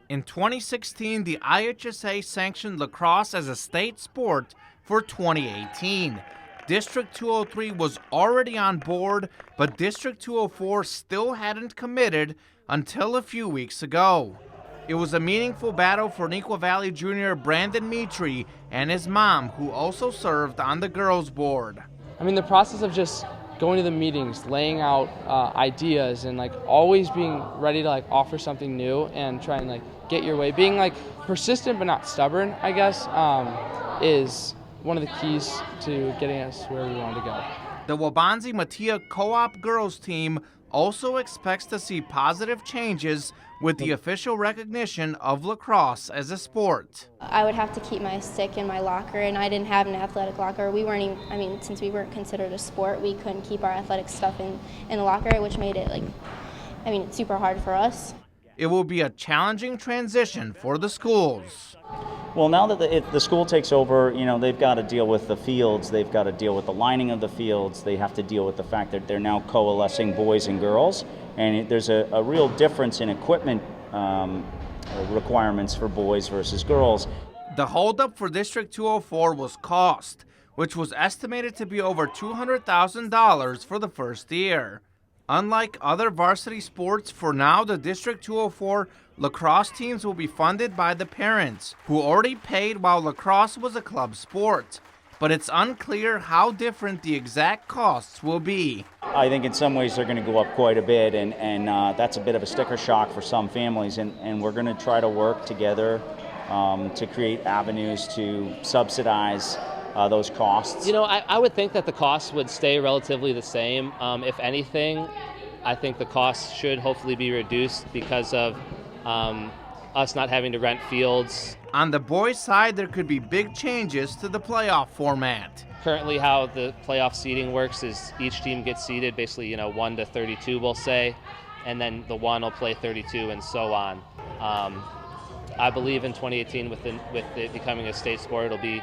In 2016, the IHSA sanctioned lacrosse as a state sport for 2018. District 203 was already on board, but District 204 still hadn't committed until a few weeks ago. It was a meaningful battle for Neuqua Valley junior Brandon Mitri and his mom, who also served on the girls' board. I mean, the process of just going to the meetings, laying out ideas, and always being ready to offer something new and try and get your way, being persistent but not stubborn, I guess, is one of the keys to getting us where we want to go. The Waubonsie Matia Co-op girls team also expects to see positive changes with the official recognition of lacrosse as a sport. I would have to keep my stick in my locker, and I didn't have an athletic locker. We weren't even, since we weren't considered a sport, we couldn't keep our athletic stuff in the locker, which made it it's super hard for us. It will be a challenging transition for the schools. Well, now that the school takes over, they've got to deal with the fields, they've got to deal with the lining of the fields, they have to deal with the fact that they're now coalescing boys and girls, and there's a real difference in equipment requirements for boys versus girls. The holdup for District 204 was cost, which was estimated to be over $200,000 for the first year. Unlike other varsity sports, for now the District 204 lacrosse teams will be funded by the parents, who already paid while lacrosse was a club sport. But it's unclear how different the exact costs will be. I think in some ways they're going to go up quite a bit, and that's a bit of a sticker shock for some families, and we're going to try to work together to create avenues to subsidize those costs. I would think that the costs would stay relatively the same. If anything, I think the costs should hopefully be reduced because of us not having to rent fields. On the boys' side, there could be big changes to the playoff format. Currently, how the playoff seeding works is each team gets seeded basically, 1 to 32, we'll say, and then the one will play 32 and so on. I believe in 2018, with it becoming a state sport, it'll be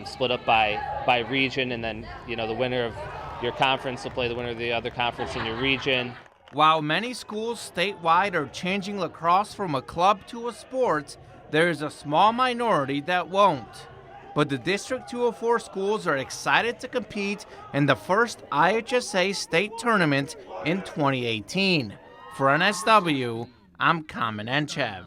split up by region, and then the winner of your conference will play the winner of the other conference in your region. While many schools statewide are changing lacrosse from a club to a sport, there is a small minority that won't. But the District 204 schools are excited to compete in the first IHSA state tournament in 2018. For NSW, I'm Kamen Enchev.